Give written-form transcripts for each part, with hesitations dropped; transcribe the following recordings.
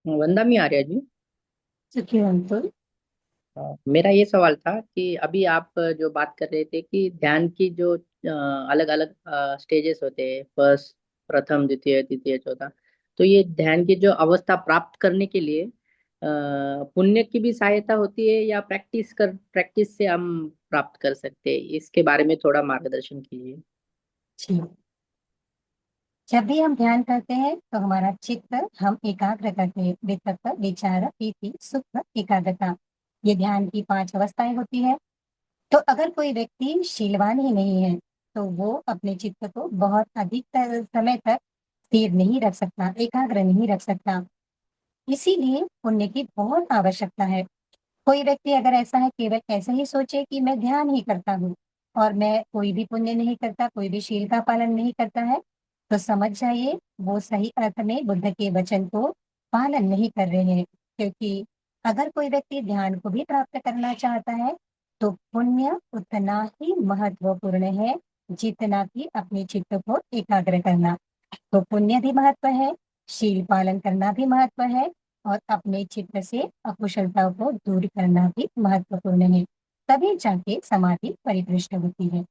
वंदा मी आर्या जी। सुखी अंकुर। मेरा ये सवाल था कि अभी आप जो बात कर रहे थे कि ध्यान की जो अलग अलग स्टेजेस होते हैं, फर्स्ट, प्रथम, द्वितीय, तृतीय, चौथा। तो ये ध्यान की जो अवस्था प्राप्त करने के लिए पुण्य की भी सहायता होती है या प्रैक्टिस से हम प्राप्त कर सकते हैं? इसके बारे में थोड़ा मार्गदर्शन कीजिए। जी। जब भी हम ध्यान करते हैं तो हमारा चित्त हम एकाग्र करते हैं। वितर्क, विचार, प्रीति, सुख, एकाग्रता, ये ध्यान की 5 अवस्थाएं होती है। तो अगर कोई व्यक्ति शीलवान ही नहीं है तो वो अपने चित्त को बहुत अधिक समय तक स्थिर नहीं रख सकता, एकाग्र नहीं रख सकता। इसीलिए पुण्य की बहुत आवश्यकता है। कोई व्यक्ति अगर ऐसा है, केवल ऐसे ही सोचे कि मैं ध्यान ही करता हूँ और मैं कोई भी पुण्य नहीं करता, कोई भी शील का पालन नहीं करता है, तो समझ जाइए वो सही अर्थ में बुद्ध के वचन को पालन नहीं कर रहे हैं। क्योंकि अगर कोई व्यक्ति ध्यान को भी प्राप्त करना चाहता है तो पुण्य उतना ही महत्वपूर्ण है जितना कि अपने चित्त को एकाग्र करना। तो पुण्य भी महत्व है, शील पालन करना भी महत्व है, और अपने चित्त से अकुशलता को दूर करना भी महत्वपूर्ण है। तभी जाके समाधि परिपुष्ट होती है।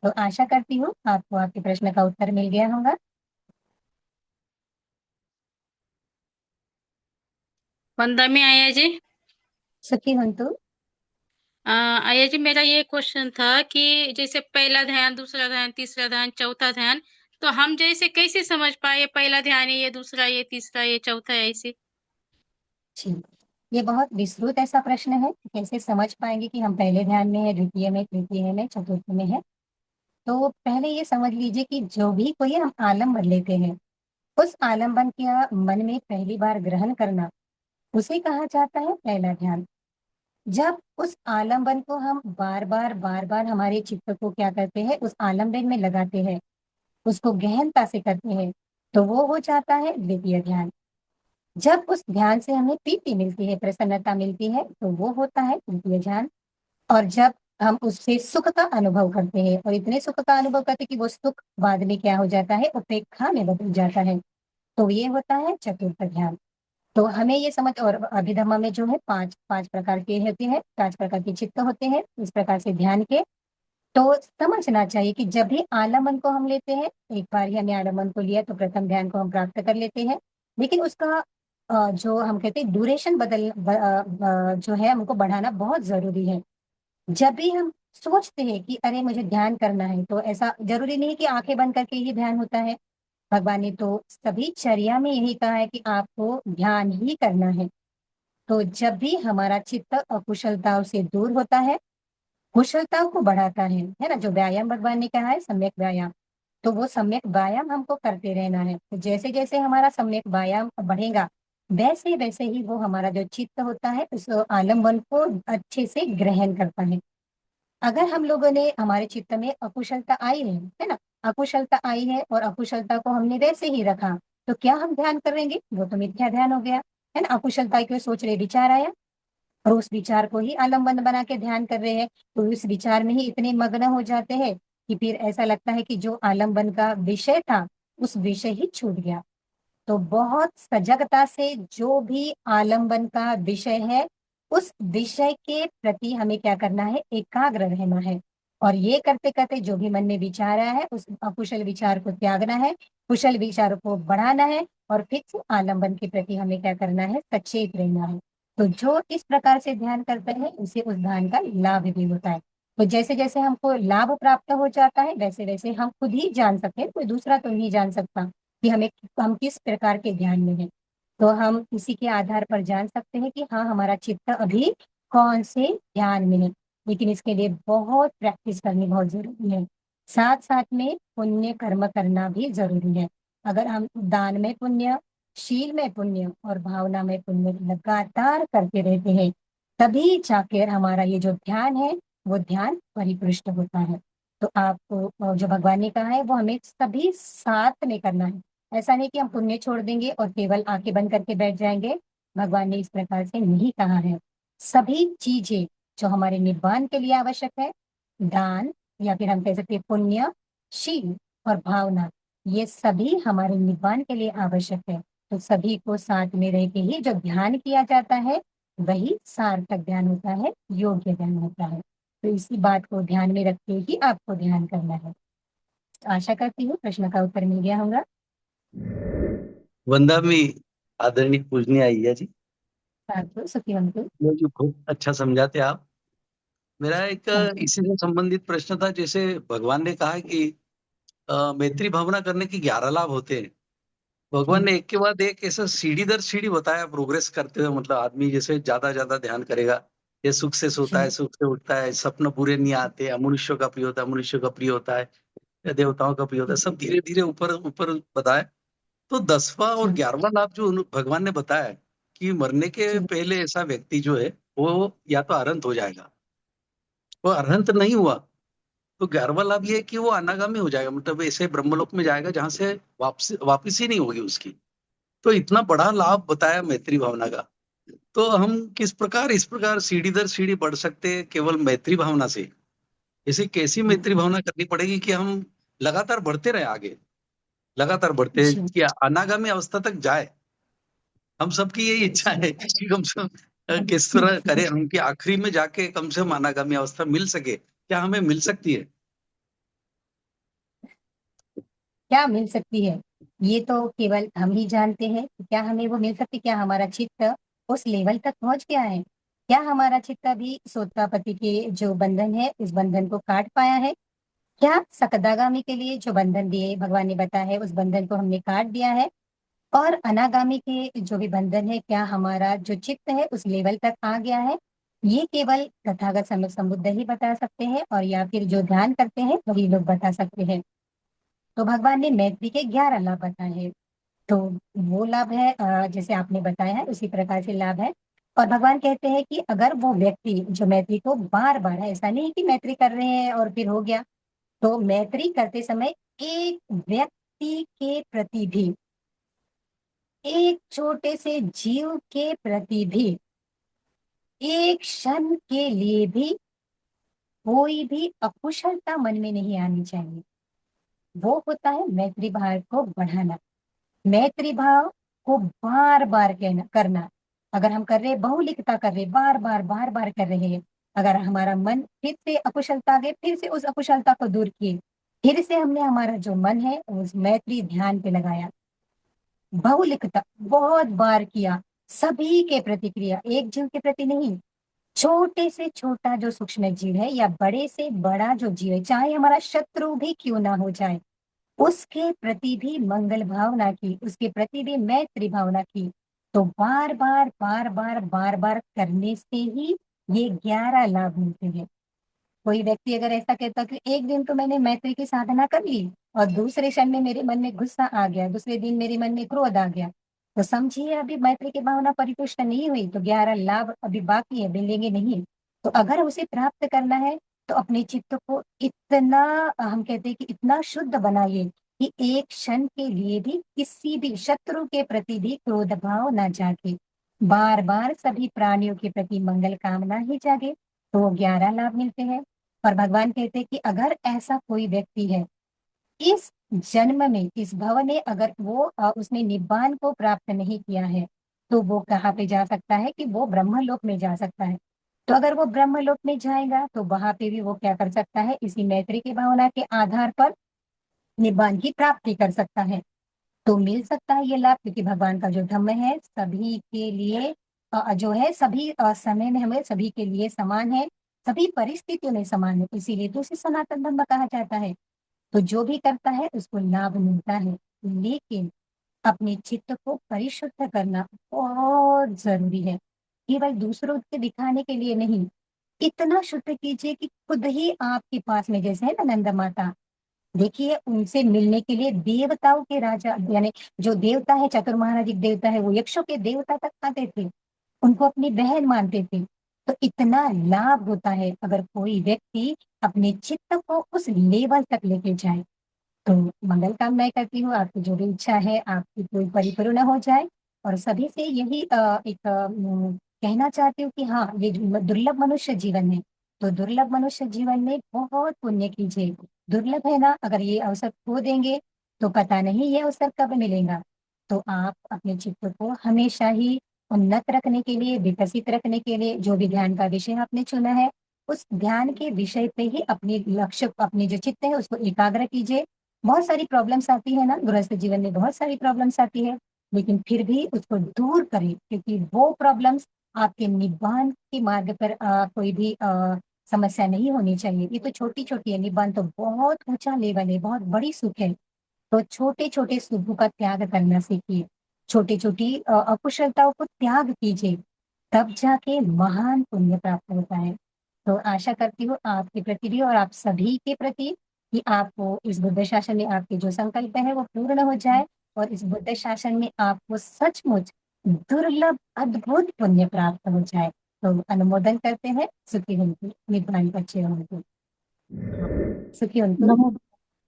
तो आशा करती हूँ आपको आपके प्रश्न का उत्तर मिल गया होगा। वंदा में आया जी। सुखी हंतु। आया जी, मेरा ये क्वेश्चन था कि जैसे पहला ध्यान, दूसरा ध्यान, तीसरा ध्यान, चौथा ध्यान, तो हम जैसे कैसे समझ पाए पहला ध्यान है, ये दूसरा, ये तीसरा, ये चौथा है ऐसे? जी, ये बहुत विस्तृत ऐसा प्रश्न है कि कैसे समझ पाएंगे कि हम पहले ध्यान में है, द्वितीय में, तृतीय में, चतुर्थ में है। तो पहले ये समझ लीजिए कि जो भी कोई हम आलम्बन लेते हैं, उस आलम्बन का मन में पहली बार ग्रहण करना, उसे कहा जाता है पहला ध्यान। जब उस आलम्बन को हम बार बार हमारे चित्त को क्या करते हैं, उस आलम्बन में लगाते हैं, उसको गहनता से करते हैं, तो वो हो जाता है द्वितीय ध्यान। जब उस ध्यान से हमें प्रीति मिलती है, प्रसन्नता मिलती है, तो वो होता है तृतीय ध्यान। और जब हम उससे सुख का अनुभव करते हैं और इतने सुख का अनुभव करते हैं कि वो सुख बाद में क्या हो जाता है, उपेक्षा में बदल जाता है, तो ये होता है चतुर्थ ध्यान। तो हमें ये समझ, और अभिधम्म में जो है पांच पांच प्रकार के होते हैं, 5 प्रकार के चित्त होते हैं इस प्रकार से ध्यान के। तो समझना चाहिए कि जब भी आलम्बन को हम लेते हैं, एक बार ही हमने आलम्बन को लिया तो प्रथम ध्यान को हम प्राप्त कर लेते हैं, लेकिन उसका जो हम कहते हैं ड्यूरेशन जो है हमको बढ़ाना बहुत जरूरी है। जब भी हम सोचते हैं कि अरे मुझे ध्यान करना है, तो ऐसा जरूरी नहीं कि आंखें बंद करके ही ध्यान होता है। भगवान ने तो सभी चर्या में यही कहा है कि आपको ध्यान ही करना है। तो जब भी हमारा चित्त अकुशलताओं से दूर होता है, कुशलताओं को बढ़ाता है ना, जो व्यायाम भगवान ने कहा है सम्यक व्यायाम, तो वो सम्यक व्यायाम हमको करते रहना है। तो जैसे जैसे हमारा सम्यक व्यायाम बढ़ेगा, वैसे वैसे ही वो हमारा जो चित्त होता है उस आलम्बन को अच्छे से ग्रहण करता है। अगर हम लोगों ने, हमारे चित्त में अकुशलता आई है ना, अकुशलता आई है और अकुशलता को हमने वैसे ही रखा, तो क्या हम ध्यान करेंगे? वो तो मिथ्या ध्यान हो गया, है ना। अकुशलता की सोच रहे, विचार आया और उस विचार को ही आलम्बन बना के ध्यान कर रहे हैं, तो उस विचार में ही इतने मग्न हो जाते हैं कि फिर ऐसा लगता है कि जो आलम्बन का विषय था उस विषय ही छूट गया। तो बहुत सजगता से जो भी आलम्बन का विषय है, उस विषय के प्रति हमें क्या करना है, एकाग्र रहना है। और ये करते करते जो भी मन में विचार आया है, उस अकुशल विचार को त्यागना है, कुशल विचारों को बढ़ाना है, और फिर से आलम्बन के प्रति हमें क्या करना है, सचेत रहना है। तो जो इस प्रकार से ध्यान करते हैं उसे उस ध्यान का लाभ भी होता है। तो जैसे जैसे हमको लाभ प्राप्त हो जाता है, वैसे वैसे हम खुद ही जान सकते हैं, कोई दूसरा तो नहीं जान सकता कि हम किस प्रकार के ध्यान में हैं। तो हम इसी के आधार पर जान सकते हैं कि हाँ, हमारा चित्त अभी कौन से ध्यान में है। लेकिन इसके लिए बहुत प्रैक्टिस करनी बहुत जरूरी है। साथ साथ में पुण्य कर्म करना भी जरूरी है। अगर हम दान में पुण्य, शील में पुण्य और भावना में पुण्य लगातार करते रहते हैं, तभी जाकर हमारा ये जो ध्यान है वो ध्यान परिपुष्ट होता है। तो आपको जो भगवान ने कहा है वो हमें सभी साथ में करना है। ऐसा नहीं कि हम पुण्य छोड़ देंगे और केवल आंखें बंद करके बैठ जाएंगे। भगवान ने इस प्रकार से नहीं कहा है। सभी चीजें जो हमारे निर्वाण के लिए आवश्यक है, दान, या फिर हम कह सकते हैं पुण्य, शील और भावना, ये सभी हमारे निर्वाण के लिए आवश्यक है। तो सभी को साथ में रह के ही जो ध्यान किया जाता है वही सार्थक ध्यान होता है, योग्य ध्यान होता है। तो इसी बात को ध्यान में रख के ही आपको ध्यान करना है। तो आशा करती हूँ प्रश्न का उत्तर मिल गया होगा। वंदा मी आदरणीय पूजनीय अय्या जी, साधु सुखीवंतु। जो बहुत अच्छा समझाते आप। मेरा एक साधु। इसी से संबंधित प्रश्न था, जैसे भगवान ने कहा कि मैत्री भावना करने के 11 लाभ होते हैं। भगवान ने एक के बाद एक ऐसा सीढ़ी दर सीढ़ी बताया प्रोग्रेस करते हुए, मतलब आदमी जैसे ज्यादा ज्यादा ध्यान करेगा, ये सुख से सोता है, जी सुख से उठता है, सपने पूरे नहीं आते, अमनुष्यों का प्रिय होता है, मनुष्य का प्रिय होता है, या देवताओं का प्रिय होता है, सब धीरे धीरे ऊपर ऊपर बताया। तो 10वां और जी 11वां लाभ जो भगवान ने बताया कि मरने के जी पहले ऐसा व्यक्ति जो है वो या तो अरहंत हो जाएगा, वो अरहंत नहीं हुआ तो 11वां लाभ ये है कि वो अनागामी हो जाएगा, मतलब ऐसे ब्रह्मलोक में जाएगा जहां से वापस ही नहीं होगी उसकी। तो इतना बड़ा लाभ बताया मैत्री भावना का। तो हम किस प्रकार इस प्रकार सीढ़ी दर सीढ़ी बढ़ सकते हैं केवल मैत्री भावना से? ऐसे कैसी मैत्री भावना करनी पड़ेगी कि हम लगातार बढ़ते रहे आगे, लगातार बढ़ते जी कि अनागामी अवस्था तक जाए। हम सबकी यही इच्छा जी है कि कम से कम किस तरह करें हम कि आखिरी में जाके कम से कम अनागामी अवस्था मिल सके। क्या हमें मिल सकती है? क्या मिल सकती है ये तो केवल हम ही जानते हैं कि क्या हमें वो मिल सकती, क्या हमारा चित्त उस लेवल तक पहुंच गया है, क्या हमारा चित्त अभी सोतापति के जो बंधन है उस बंधन को काट पाया है, क्या सकदागामी के लिए जो बंधन दिए भगवान ने बताया है उस बंधन को हमने काट दिया है, और अनागामी के जो भी बंधन है क्या हमारा जो चित्त है उस लेवल तक आ गया है। ये केवल तथागत सम्यक संबुद्ध ही बता सकते हैं, और या फिर जो ध्यान करते हैं वही लोग बता सकते हैं। तो भगवान ने मैत्री के 11 लाभ बताए हैं। तो वो लाभ है जैसे आपने बताया है उसी प्रकार से लाभ है। और भगवान कहते हैं कि अगर वो व्यक्ति जो मैत्री को बार बार है, ऐसा नहीं कि मैत्री कर रहे हैं और फिर हो गया, तो मैत्री करते समय एक व्यक्ति के प्रति भी, एक छोटे से जीव के प्रति भी, एक क्षण के लिए भी कोई भी अकुशलता मन में नहीं आनी चाहिए। वो होता है मैत्री भाव को बढ़ाना, मैत्री भाव को बार बार कहना करना। अगर हम कर रहे हैं, बहुलिकता कर रहे हैं, बार बार कर रहे हैं, अगर हमारा मन फिर से अकुशलता आ गए, फिर से उस अकुशलता को दूर किए, फिर से हमने हमारा जो मन है उस मैत्री ध्यान पे लगाया, बहुलिकता बहुत बार किया, सभी के प्रतिक्रिया, एक जीव के प्रति नहीं, छोटे से छोटा जो सूक्ष्म जीव है या बड़े से बड़ा जो जीव है, चाहे हमारा शत्रु भी क्यों ना हो जाए, उसके प्रति भी मंगल भावना की, उसके प्रति भी मैत्री भावना की। तो बार बार करने से ही ये 11 लाभ मिलते हैं। कोई व्यक्ति अगर ऐसा कहता कि एक दिन तो मैंने मैत्री की साधना कर ली और दूसरे क्षण में मेरे मन में गुस्सा आ गया, दूसरे दिन मेरे मन में क्रोध आ गया, तो समझिए अभी मैत्री की भावना परिपुष्ट नहीं हुई, तो 11 लाभ अभी बाकी है, मिलेंगे नहीं। तो अगर उसे प्राप्त करना है तो अपने चित्त को इतना हम कहते हैं कि इतना शुद्ध बनाइए कि एक क्षण के लिए भी किसी भी शत्रु के प्रति भी क्रोध भाव ना जागे, बार बार सभी प्राणियों के प्रति मंगल कामना ही जागे, तो 11 लाभ मिलते हैं। और भगवान कहते हैं कि अगर ऐसा कोई व्यक्ति है इस जन्म में, इस भव में, अगर वो उसने निब्बान को प्राप्त नहीं किया है, तो वो कहाँ पे जा सकता है कि वो ब्रह्मलोक में जा सकता है। तो अगर वो ब्रह्मलोक में जाएगा तो वहां पे भी वो क्या कर सकता है, इसी मैत्री की भावना के आधार पर निब्बान की प्राप्ति कर सकता है। तो मिल सकता है ये लाभ, क्योंकि भगवान का जो धम्म है सभी के लिए जो है सभी समय में हमें सभी के लिए समान है, सभी परिस्थितियों में समान है, इसीलिए तो उसे सनातन धर्म कहा जाता है। तो जो भी करता है उसको लाभ मिलता है, लेकिन अपने चित्त को परिशुद्ध करना बहुत जरूरी है। केवल दूसरों के दिखाने के लिए नहीं, इतना शुद्ध कीजिए कि खुद ही आपके पास में, जैसे है ना नंदा माता, देखिए उनसे मिलने के लिए देवताओं के राजा, यानी जो देवता है चतुर्मानाजिक देवता है, वो यक्षों के देवता तक आते थे, उनको अपनी बहन मानते थे। तो इतना लाभ होता है अगर कोई व्यक्ति अपने चित्त को उस लेवल तक लेके जाए। तो मंगल कामनाएं करती हूँ, आपकी जो भी इच्छा है आपकी कोई परिपूर्ण हो जाए। और सभी से यही एक कहना चाहती हूँ कि हाँ, ये जो दुर्लभ मनुष्य जीवन है, तो दुर्लभ मनुष्य जीवन में बहुत पुण्य कीजिए। दुर्लभ है ना, अगर ये अवसर खो देंगे तो पता नहीं ये अवसर कब मिलेगा। तो आप अपने चित्त को हमेशा ही उन्नत रखने के लिए, विकसित रखने के लिए जो भी ध्यान का विषय आपने चुना है, उस ध्यान के विषय पे ही अपने लक्ष्य, अपने जो चित्त है उसको एकाग्र कीजिए। बहुत सारी प्रॉब्लम्स आती है ना, गृहस्थ जीवन में बहुत सारी प्रॉब्लम्स आती है, लेकिन फिर भी उसको दूर करें, क्योंकि वो प्रॉब्लम्स आपके निब्बान के मार्ग पर कोई भी समस्या नहीं होनी चाहिए। ये तो छोटी-छोटी है, निब्बान तो बहुत ऊँचा लेवल है, बहुत बड़ी सुख है। तो छोटे-छोटे सुखों का त्याग करना सीखिए, छोटी-छोटी अकुशलताओं को त्याग कीजिए, तब जाके महान पुण्य प्राप्त होता है। तो आशा करती हूँ आपके प्रति भी और आप सभी के प्रति कि आपको इस बुद्ध शासन में आपके जो संकल्प है वो पूर्ण हो जाए और इस बुद्ध शासन में आपको सचमुच दुर्लभ अद्भुत पुण्य प्राप्त हो जाए। तो अनुमोदन करते हैं, सुखी हुंतु, निब्बान पच्चे हुंतु। सुखी हुंतु। नमो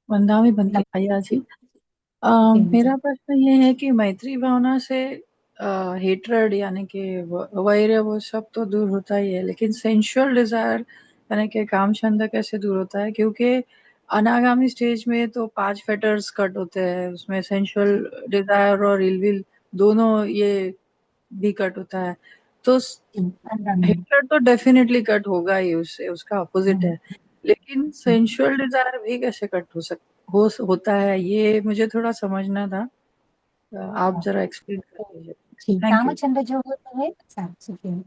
वंदामि भंते नमस्ते। भैया जी। सुखी मेरा हुंतु। प्रश्न ये है कि मैत्री भावना से हेट्रेड यानी कि वैर वो सब तो दूर होता ही है, लेकिन सेंशुअल डिजायर यानी कि काम छंद कैसे दूर होता है? क्योंकि अनागामी स्टेज में तो 5 फेटर्स कट होते हैं, उसमें सेंशुअल डिजायर और इलविल दोनों ये भी कट होता है। तो अनुगामी। हेट्रेड तो डेफिनेटली कट होगा ही, उससे उसका अपोजिट है, लेकिन सेंशुअल डिजायर भी कैसे कट होता है, ये मुझे थोड़ा समझना था। आप जरा एक्सप्लेन कर दीजिए। जी, थैंक यू। कामछंद जो होते हैं, सुखी हुंतु।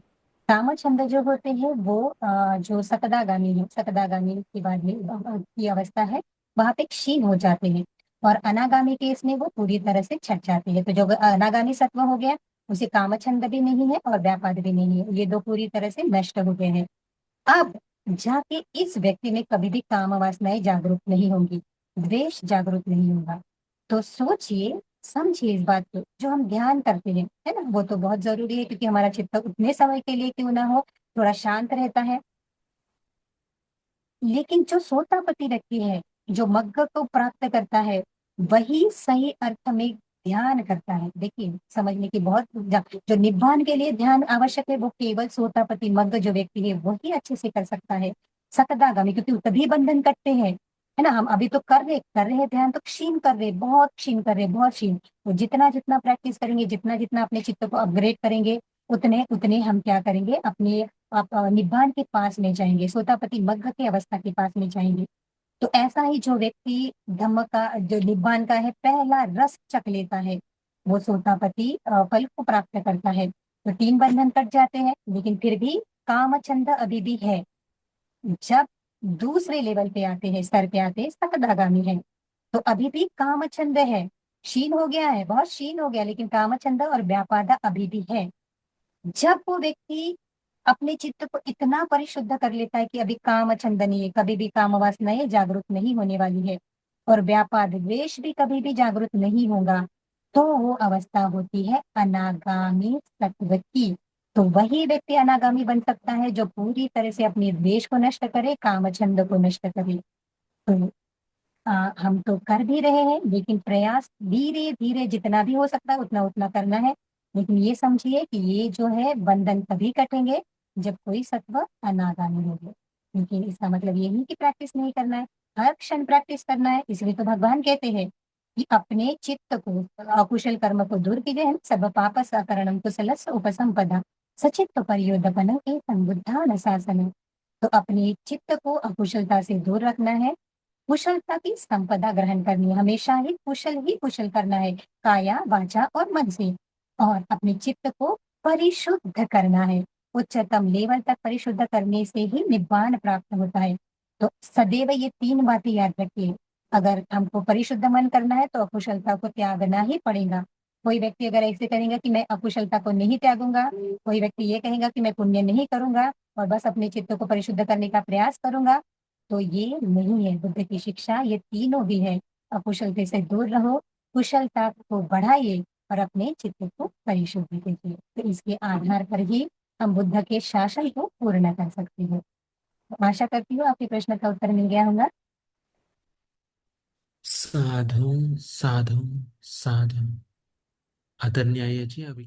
कामछंद जो होते हैं वो जो सकदागामी है, सकदागामी के बाद में की अवस्था है, वहाँ पे क्षीण हो जाते हैं और अनागामी केस में वो पूरी तरह से छट जाते हैं। तो जो अनागामी सत्व हो गया, उसे कामछंद भी नहीं है और व्यापाद भी नहीं है, ये 2 पूरी तरह से नष्ट हो गए हैं। अब जाके इस व्यक्ति में कभी भी काम वासनाएं जागरूक नहीं होंगी, द्वेष जागरूक नहीं होगा। तो सोचिए, समझिए इस बात को, जो हम ध्यान करते हैं, है ना? वो तो बहुत ज़रूरी है, क्योंकि हमारा चित्त उतने समय के लिए क्यों ना हो, थोड़ा शांत रहता है। लेकिन जो सोतापति व्यक्ति है, जो मग्न को प्राप्त करता है, वही सही अर्थ में ध्यान करता है। देखिए, समझने की बहुत जो निब्बान के लिए ध्यान आवश्यक है, वो केवल सोतापति मग्न जो व्यक्ति है, वही अच्छे से कर सकता है। सकदागामी, क्योंकि तभी बंधन कटते हैं, है ना? हम अभी तो कर रहे हैं ध्यान, तो क्षीण कर रहे हैं, बहुत क्षीण कर रहे हैं, बहुत क्षीण। तो जितना-जितना प्रैक्टिस करेंगे, जितना-जितना अपने चित्त को अपग्रेड करेंगे, उतने हम क्या करेंगे, अपने आप निब्बान के पास में जाएँगे, सोतापति मग्न की अवस्था के पास में जाएँगे। तो ऐसा ही जो व्यक्ति धम्म का, जो निब्बान का है, पहला रस चख लेता है, वो सोतापति फल को प्राप्त करता है। तो 3 बंधन कट जाते हैं, लेकिन फिर भी कामछंद अभी भी है। जब दूसरे लेवल पे आते हैं, स्तर पे आते हैं, सकदागामी है, तो अभी भी कामछंद है। क्षीण हो गया है, बहुत क्षीण हो गया, लेकिन कामछंद और व्यापादा अभी भी है। जब वो व्यक्ति अपने चित्त को इतना परिशुद्ध कर लेता है कि अभी काम अचंदनीय, कभी भी काम वासनाएं जागरूक नहीं होने वाली है और व्यापाद द्वेष भी कभी भी जागरूक नहीं होगा, तो वो अवस्था होती है अनागामी सत्व की। तो वही व्यक्ति अनागामी बन सकता है जो पूरी तरह से अपने द्वेष को नष्ट करे, कामछंद को नष्ट करे। तो हम तो कर भी रहे हैं, लेकिन प्रयास धीरे-धीरे जितना भी हो सकता है उतना-उतना करना है। लेकिन ये समझिए कि ये जो है बंधन तभी कटेंगे जब कोई सत्व अनागामी होगा। लेकिन इसका मतलब ये नहीं कि प्रैक्टिस नहीं करना है, हर क्षण प्रैक्टिस करना है। इसलिए तो भगवान कहते हैं कि अपने चित्त को, अकुशल कर्म को दूर कीजिए, सब पाप सकरणम कुशलस्य उपसंपदा सचित्त पर्योदपनम एतं बुद्धानुशासनम्। तो अपने चित्त को अकुशलता से दूर रखना है, कुशलता की संपदा ग्रहण करनी है, हमेशा ही कुशल करना है, काया, वाचा और मन से। और अपने चित्त को परिशुद्ध करना है, उच्चतम लेवल तक परिशुद्ध करने से ही निब्बान प्राप्त होता है। तो सदैव ये 3 बातें याद रखिए, अगर हमको परिशुद्ध मन करना है, तो अकुशलता को त्यागना ही पड़ेगा। कोई व्यक्ति अगर ऐसे कहेगा कि मैं अकुशलता को नहीं त्यागूँगा, कोई व्यक्ति ये कहेगा कि मैं पुण्य नहीं करूँगा और बस अपने चित्त को परिशुद्ध करने का प्रयास करूँगा, तो ये नहीं है बुद्ध की शिक्षा, ये तीनों भी है। अकुशलता से दूर रहो, कुशलता को बढ़ाइए और अपने चित्त को परिशुद्ध कीजिए। तो इसके आधार पर ही हम बुद्ध के शासन को पूर्ण कर सकते हैं। तो आशा करती हूँ आपके प्रश्न का उत्तर मिल गया होगा। साधु साधु साधु। आदरणीय जी, अभी